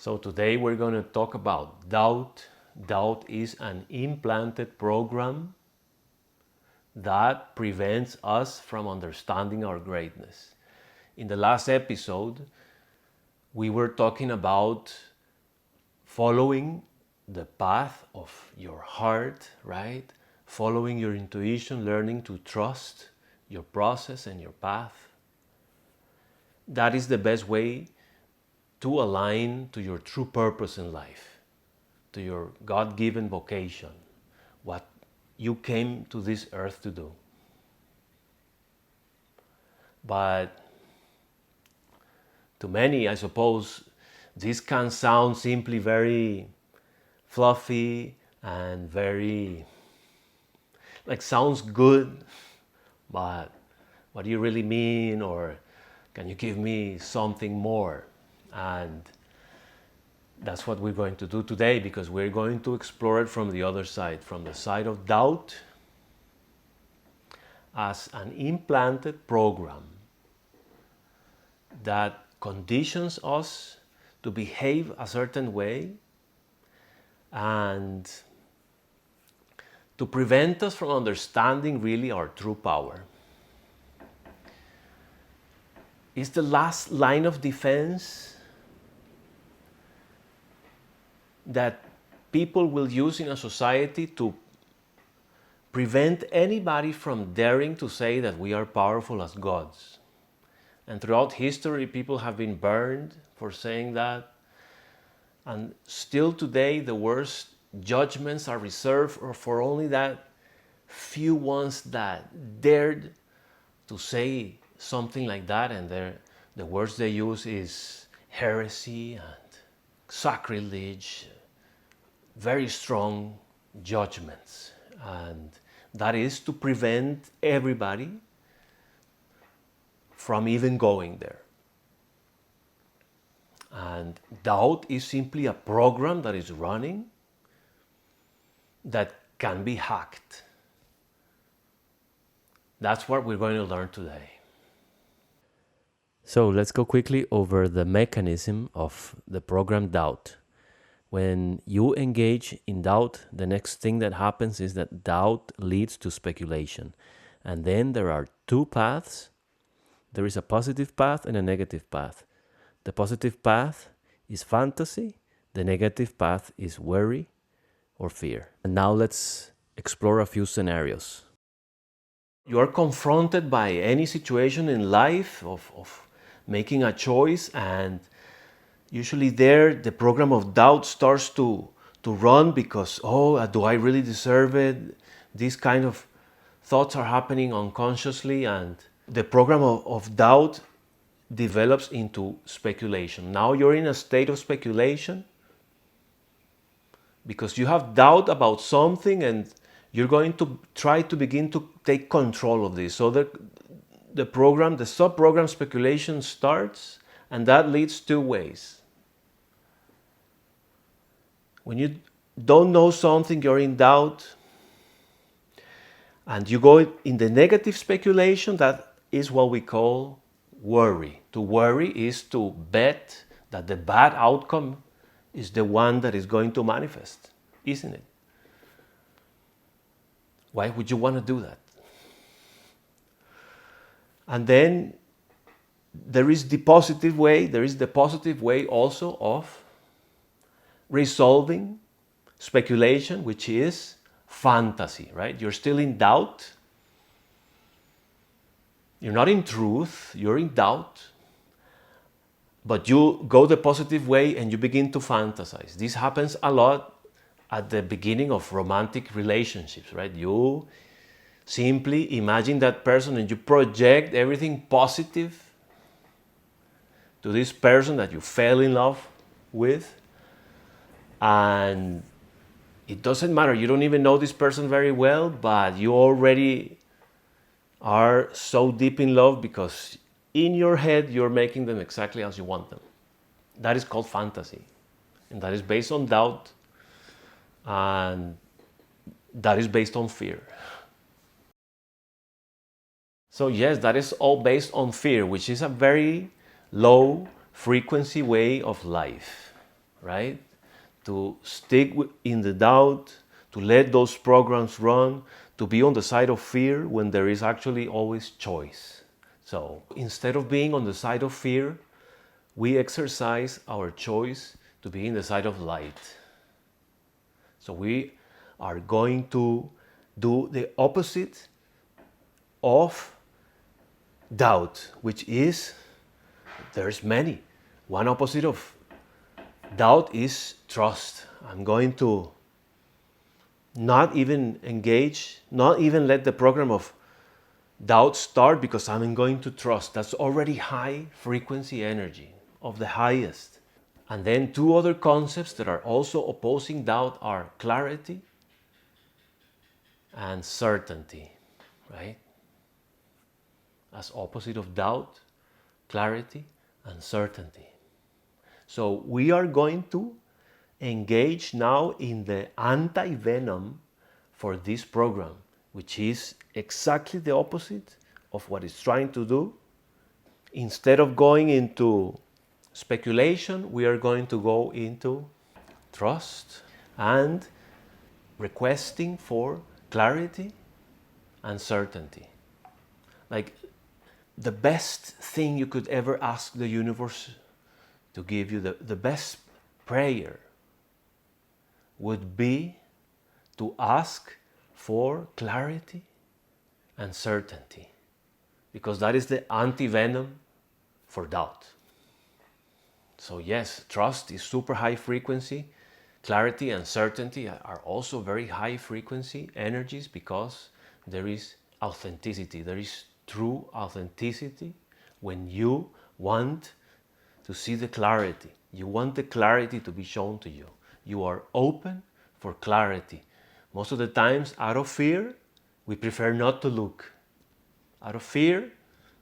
So today we're going to talk about doubt. Doubt is an implanted program that prevents us from understanding our greatness. In the last episode, we were talking about following the path of your heart, right? Following your intuition, learning to trust your process and your path. That is the best way to align to your true purpose in life, to your God-given vocation, what you came to this earth to do. But to many, I suppose, this can sound simply very fluffy and very, sounds good, but what do you really mean? Or can you give me something more? And that's what we're going to do today, because we're going to explore it from the other side, from the side of doubt as an implanted program that conditions us to behave a certain way and to prevent us from understanding really our true power. It's the last line of defense that people will use in a society to prevent anybody from daring to say that we are powerful as gods. And throughout history, people have been burned for saying that. And still today, the worst judgments are reserved for only that few ones that dared to say something like that. And the words they use is heresy and sacrilege, very strong judgments. And that is to prevent everybody from even going there. And doubt is simply a program that is running that can be hacked. That's what we're going to learn today. So let's go quickly over the mechanism of the program doubt. When you engage in doubt, the next thing that happens is that doubt leads to speculation. And then there are two paths. There is a positive path and a negative path. The positive path is fantasy. The negative path is worry or fear. And now let's explore a few scenarios. You are confronted by any situation in life of making a choice, and usually there the program of doubt starts to run because, do I really deserve it? These kind of thoughts are happening unconsciously, and the program of doubt develops into speculation. Now you're in a state of speculation because you have doubt about something and you're going to try to begin to take control of this. So the program, the sub-program speculation starts, and that leads two ways. When you don't know something, you're in doubt, and you go in the negative speculation, that is what we call worry. To worry is to bet that the bad outcome is the one that is going to manifest, isn't it? Why would you want to do that? And then there is the positive way also of resolving speculation, which is fantasy, right? You're still in doubt. You're not in truth, you're in doubt. But you go the positive way and you begin to fantasize. This happens a lot at the beginning of romantic relationships, right? You simply imagine that person and you project everything positive to this person that you fell in love with. And it doesn't matter, you don't even know this person very well, but you already are so deep in love because in your head you're making them exactly as you want them. That is called fantasy, and that is based on doubt, and that is based on fear. So yes, that is all based on fear, which is a very low frequency way of life. right? To stick in the doubt, to let those programs run, to be on the side of fear when there is actually always choice. So instead of being on the side of fear, we exercise our choice to be in the side of light. So we are going to do the opposite of doubt, which is, there's many. One opposite of doubt is trust. I'm going to not even engage, not even let the program of doubt start, because I'm going to trust. That's already high frequency energy, of the highest. And then two other concepts that are also opposing doubt are clarity and certainty, right? As opposite of doubt, clarity and certainty. So we are going to engage now in the anti-venom for this program, which is exactly the opposite of what it's trying to do. Instead of going into speculation, we are going to go into trust and requesting for clarity and certainty. Like, the best thing you could ever ask the universe to give you, the best prayer would be to ask for clarity and certainty, because that is the anti-venom for doubt. So yes, trust is super high frequency. Clarity and certainty are also very high frequency energies, because there is authenticity. There is true authenticity when you want to see the clarity. You want the clarity to be shown to you. You are open for clarity. Most of the times, out of fear, we prefer not to look. Out of fear,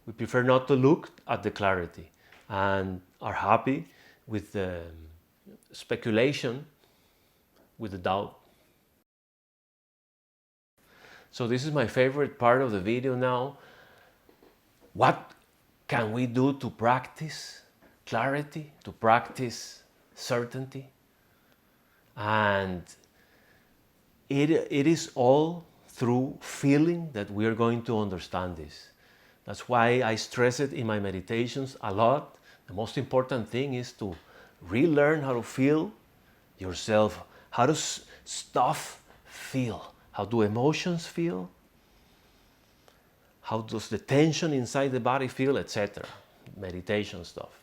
we prefer not to look at the clarity and are happy with the speculation, with the doubt. So this is my favorite part of the video now. What can we do to practice clarity, to practice certainty? And it is all through feeling that we are going to understand this. That's why I stress it in my meditations a lot. The most important thing is to relearn how to feel yourself. How does stuff feel? How do emotions feel? How does the tension inside the body feel, etc. Meditation stuff.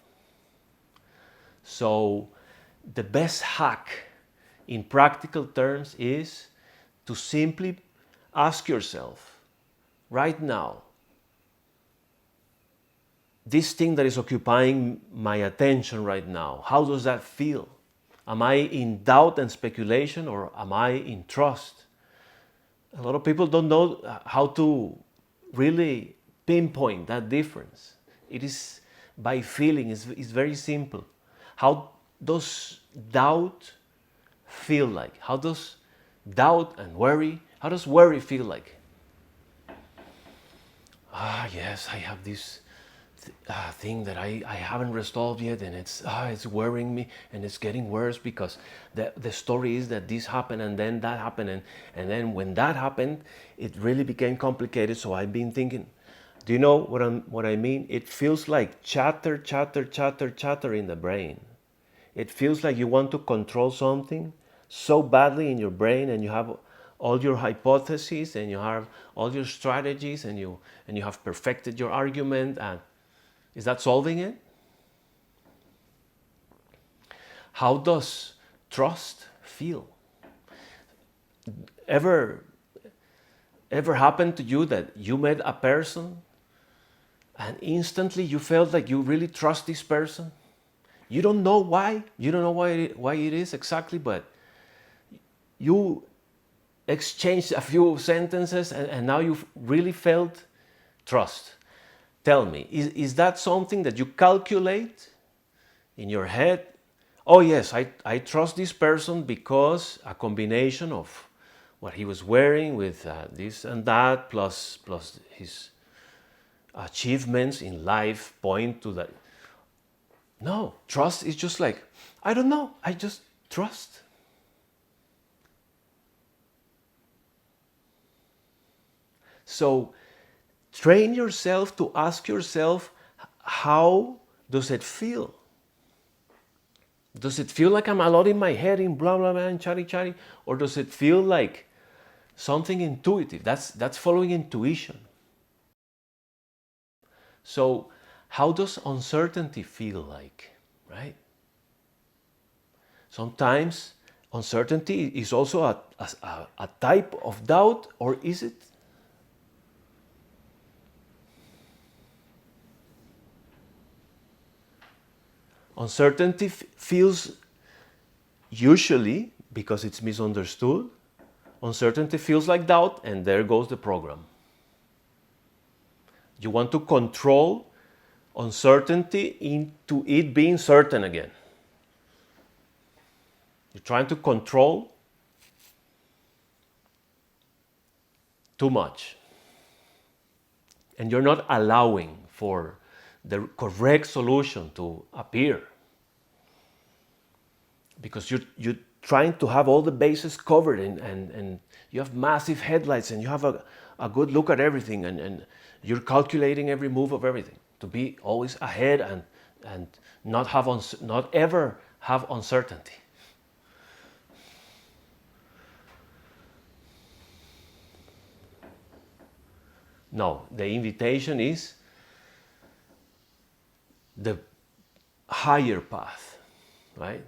So the best hack in practical terms is to simply ask yourself, right now, this thing that is occupying my attention right now, how does that feel? Am I in doubt and speculation, or am I in trust? A lot of people don't know how to really pinpoint that difference. It is by feeling. It's very simple. How does doubt feel like? How does doubt and worry, how does worry feel like? Yes, I have this thing that I haven't resolved yet, and it's worrying me, and it's getting worse, because the story is that this happened and then that happened, and then when that happened, it really became complicated. So I've been thinking, do you know what I mean? It feels like chatter in the brain. It feels like you want to control something so badly in your brain, and you have all your hypotheses, and you have all your strategies, and you have perfected your argument. And is that solving it? How does trust feel? Ever happened to you that you met a person and instantly you felt like you really trust this person? You don't know why. You don't know why it is exactly, but you exchanged a few sentences, and now you've really felt trust. Tell me, is that something that you calculate in your head? Oh yes, I trust this person because a combination of what he was wearing with this and that, plus his achievements in life point to that. No, trust is just like, I don't know. I just trust. So train yourself to ask yourself, how does it feel? Does it feel like I'm a lot in my head in blah blah blah and chatty, or does it feel like something intuitive? That's following intuition. So how does uncertainty feel like, right? Sometimes uncertainty is also a type of doubt, or is it? Uncertainty feels, usually, because it's misunderstood, uncertainty feels like doubt, and there goes the program. You want to control uncertainty into it being certain again. You're trying to control too much. And you're not allowing for the correct solution to appear. Because you're trying to have all the bases covered, and you have massive headlights, and you have a good look at everything, and you're calculating every move of everything to be always ahead and not ever have uncertainty. No, the invitation is the higher path, right?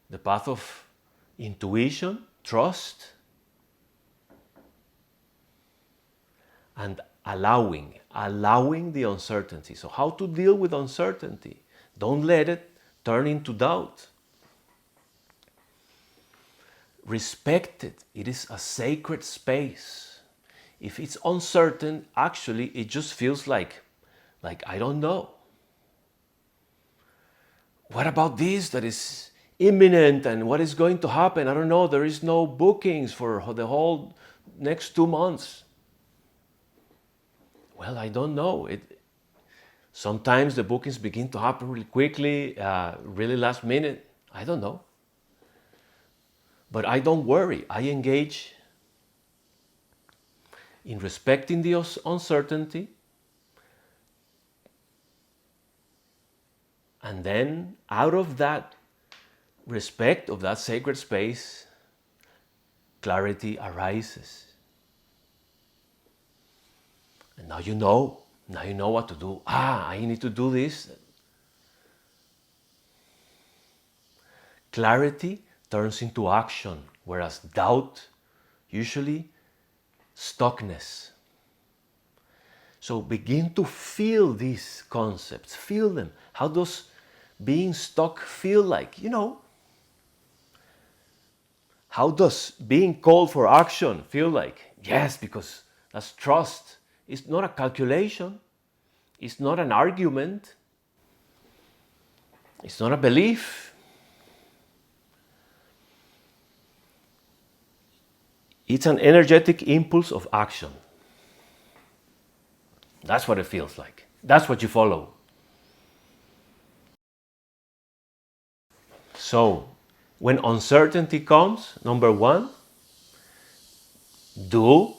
The path of intuition, trust, and allowing the uncertainty. So how to deal with uncertainty? Don't let it turn into doubt. Respect it. It is a sacred space. If it's uncertain, actually it just feels like I don't know. What about this that is imminent, and what is going to happen? I don't know. There is no bookings for the whole next 2 months. Well, I don't know. Sometimes the bookings begin to happen really quickly, really last minute. I don't know. But I don't worry. I engage in respecting the uncertainty, and then out of that respect of that sacred space, clarity arises. And now you know what to do. I need to do this. Clarity turns into action, whereas doubt usually stuckness. So begin to feel these concepts, feel them. How does being stuck feel like? How does being called for action feel like? Yes, because that's trust. It's not a calculation. It's not an argument. It's not a belief. It's an energetic impulse of action. That's what it feels like. That's what you follow. So, when uncertainty comes, number one, do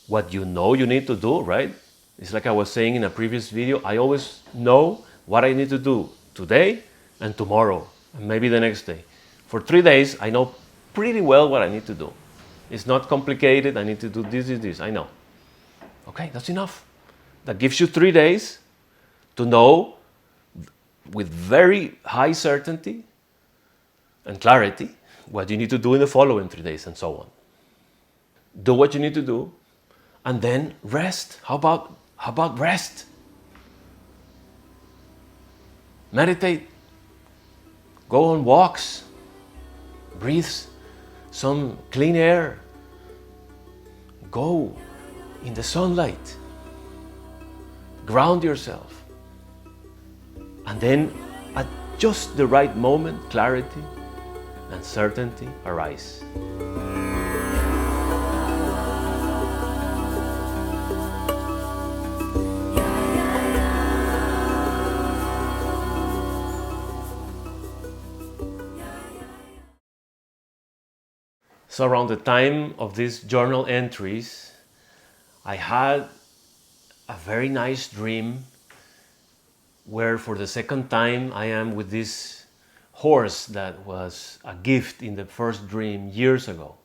what you know you need to do, right? It's like I was saying in a previous video, I always know what I need to do today and tomorrow, and maybe the next day. For 3 days, I know pretty well what I need to do. It's not complicated. I need to do this. I know. Okay, that's enough. That gives you 3 days to know with very high certainty and clarity what you need to do in the following 3 days, and so on. Do what you need to do, and then rest. How about rest? Meditate. Go on walks. Breathe some clean air. Go in the sunlight. Ground yourself. And then at just the right moment, clarity and certainty arise. So around the time of these journal entries, I had a very nice dream where for the second time I am with this horse that was a gift in the first dream years ago.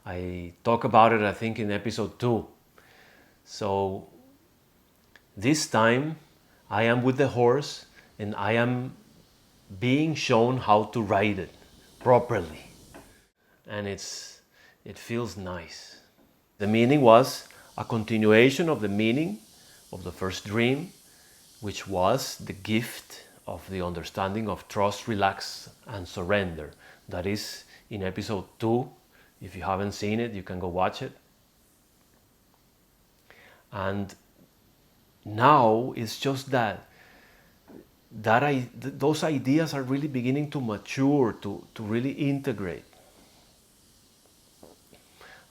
I talk about it, I think, in episode 2. So this time I am with the horse and I am being shown how to ride it properly. And it feels nice. The meaning was a continuation of the meaning of the first dream, which was the gift of the understanding of trust, relax, and surrender. That is in episode 2. If you haven't seen it, you can go watch it. And now it's just that those ideas are really beginning to mature, to really integrate.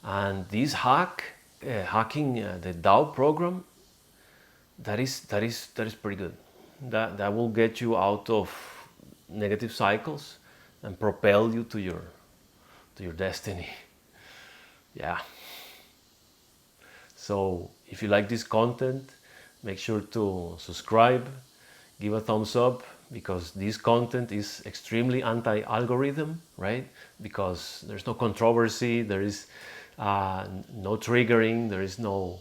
And this hacking the Tao program, that is pretty good. That will get you out of negative cycles and propel you to your destiny. Yeah. So if you like this content, make sure to subscribe, give a thumbs up, because this content is extremely anti-algorithm, right? Because there's no controversy, there is no triggering, there is no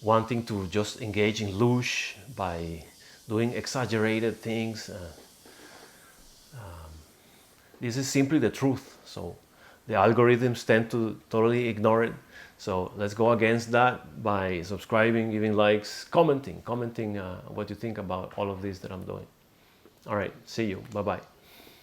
wanting to just engage in luge by doing exaggerated things. This is simply the truth. So the algorithms tend to totally ignore it. So let's go against that by subscribing, giving likes, commenting what you think about all of this that I'm doing. All right, see you. Bye-bye.